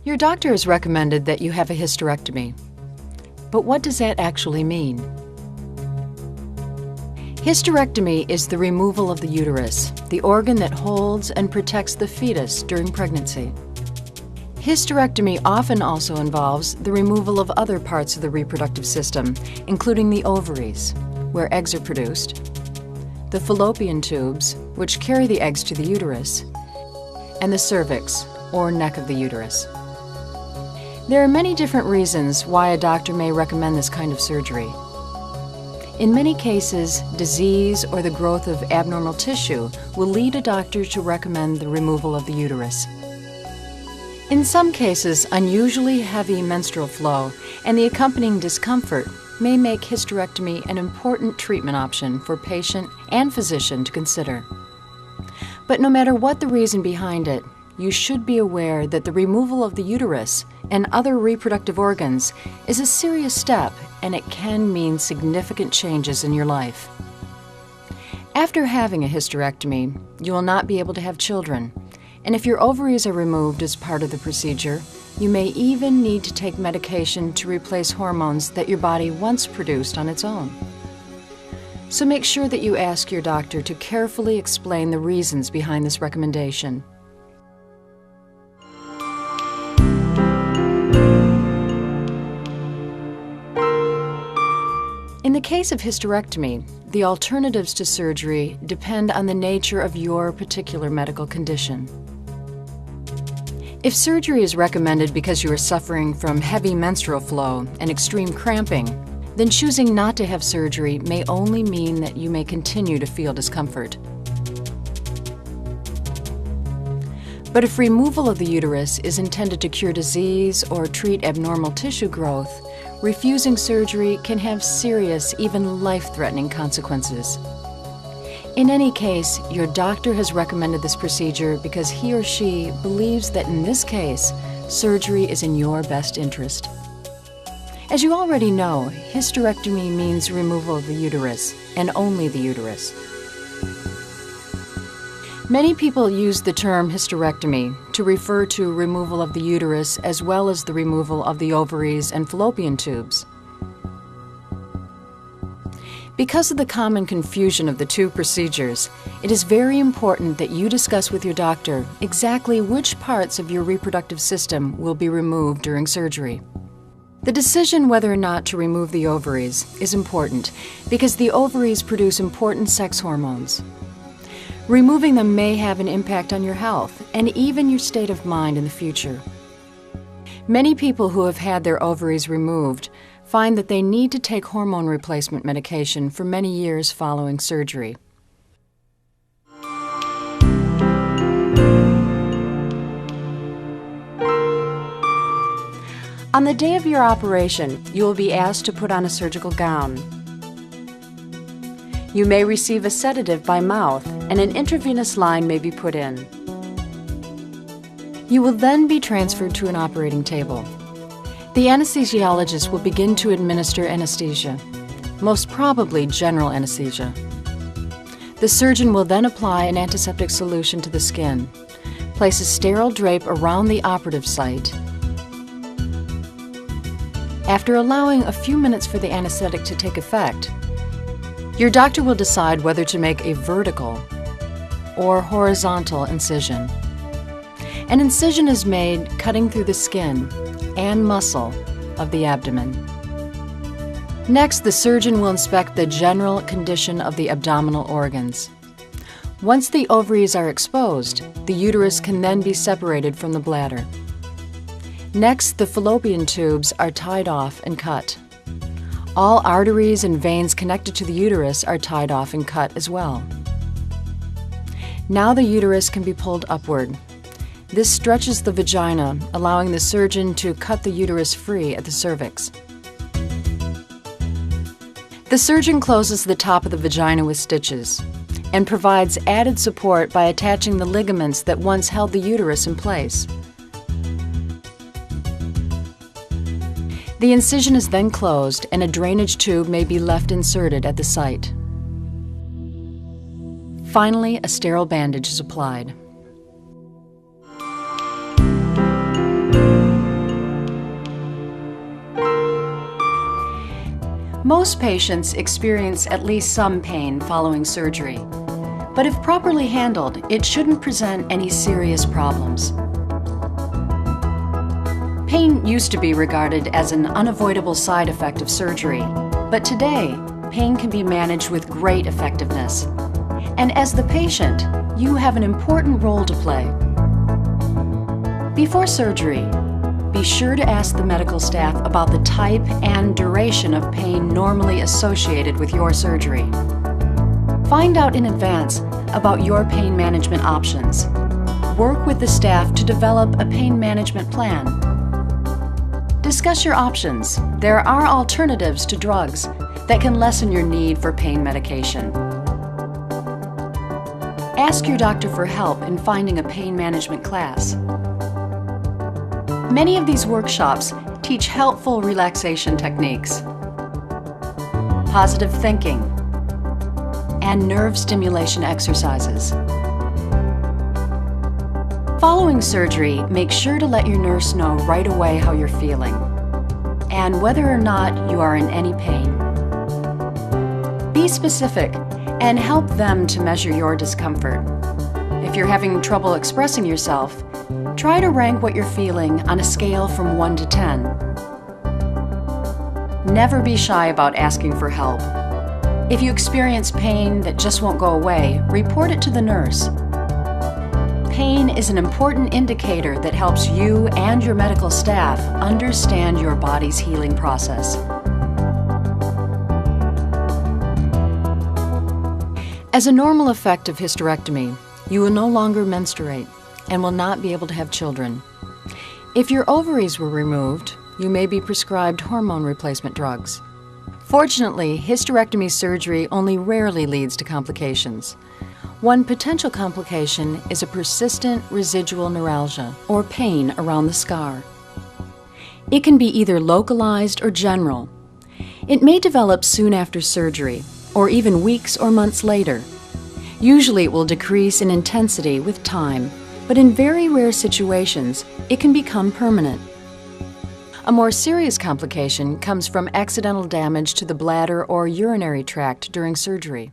Your doctor has recommended that you have a hysterectomy. But what does that actually mean? Hysterectomy is the removal of the uterus, the organ that holds and protects the fetus during pregnancy. Hysterectomy often also involves the removal of other parts of the reproductive system, including the ovaries, where eggs are produced, the fallopian tubes, which carry the eggs to the uterus, and the cervix, or neck of the uterus. There are many different reasons why a doctor may recommend this kind of surgery. In many cases, disease or the growth of abnormal tissue will lead a doctor to recommend the removal of the uterus. In some cases, unusually heavy menstrual flow and the accompanying discomfort may make hysterectomy an important treatment option for patient and physician to consider. But no matter what the reason behind it, you should be aware that the removal of the uterus and other reproductive organs is a serious step, and it can mean significant changes in your life. After having a hysterectomy, you will not be able to have children, and if your ovaries are removed as part of the procedure, you may even need to take medication to replace hormones that your body once produced on its own. So make sure that you ask your doctor to carefully explain the reasons behind this recommendation. In the case of hysterectomy, the alternatives to surgery depend on the nature of your particular medical condition. If surgery is recommended because you are suffering from heavy menstrual flow and extreme cramping, then choosing not to have surgery may only mean that you may continue to feel discomfort. But if removal of the uterus is intended to cure disease or treat abnormal tissue growth, refusing surgery can have serious, even life-threatening consequences. In any case, your doctor has recommended this procedure because he or she believes that in this case, surgery is in your best interest. As you already know, hysterectomy means removal of the uterus, and only the uterus. Many people use the term hysterectomy to refer to removal of the uterus as well as the removal of the ovaries and fallopian tubes. Because of the common confusion of the two procedures, it is very important that you discuss with your doctor exactly which parts of your reproductive system will be removed during surgery. The decision whether or not to remove the ovaries is important because the ovaries produce important sex hormones. Removing them may have an impact on your health and even your state of mind in the future. Many people who have had their ovaries removed find that they need to take hormone replacement medication for many years following surgery. On the day of your operation, you will be asked to put on a surgical gown. You may receive a sedative by mouth, and an intravenous line may be put in. You will then be transferred to an operating table. The anesthesiologist will begin to administer anesthesia, most probably general anesthesia. The surgeon will then apply an antiseptic solution to the skin, place a sterile drape around the operative site. After allowing a few minutes for the anesthetic to take effect, your doctor will decide whether to make a vertical or horizontal incision. An incision is made cutting through the skin and muscle of the abdomen. Next, the surgeon will inspect the general condition of the abdominal organs. Once the ovaries are exposed, the uterus can then be separated from the bladder. Next, the fallopian tubes are tied off and cut. All arteries and veins connected to the uterus are tied off and cut as well. Now the uterus can be pulled upward. This stretches the vagina, allowing the surgeon to cut the uterus free at the cervix. The surgeon closes the top of the vagina with stitches and provides added support by attaching the ligaments that once held the uterus in place. The incision is then closed and a drainage tube may be left inserted at the site. Finally, a sterile bandage is applied. Most patients experience at least some pain following surgery, but if properly handled, it shouldn't present any serious problems. Pain used to be regarded as an unavoidable side effect of surgery, but today, pain can be managed with great effectiveness. And as the patient, you have an important role to play. Before surgery, be sure to ask the medical staff about the type and duration of pain normally associated with your surgery. Find out in advance about your pain management options. Work with the staff to develop a pain management plan. Discuss your options. There are alternatives to drugs that can lessen your need for pain medication. Ask your doctor for help in finding a pain management class. Many of these workshops teach helpful relaxation techniques, positive thinking, and nerve stimulation exercises. Following surgery, make sure to let your nurse know right away how you're feeling and whether or not you are in any pain. Be specific and help them to measure your discomfort. If you're having trouble expressing yourself, try to rank what you're feeling on a scale from 1 to 10. Never be shy about asking for help. If you experience pain that just won't go away, report it to the nurse. Pain is an important indicator that helps you and your medical staff understand your body's healing process. As a normal effect of hysterectomy, you will no longer menstruate and will not be able to have children. If your ovaries were removed, you may be prescribed hormone replacement drugs. Fortunately, hysterectomy surgery only rarely leads to complications. One potential complication is a persistent residual neuralgia, or pain around the scar. It can be either localized or general. It may develop soon after surgery, or even weeks or months later. Usually it will decrease in intensity with time, but in very rare situations, it can become permanent. A more serious complication comes from accidental damage to the bladder or urinary tract during surgery.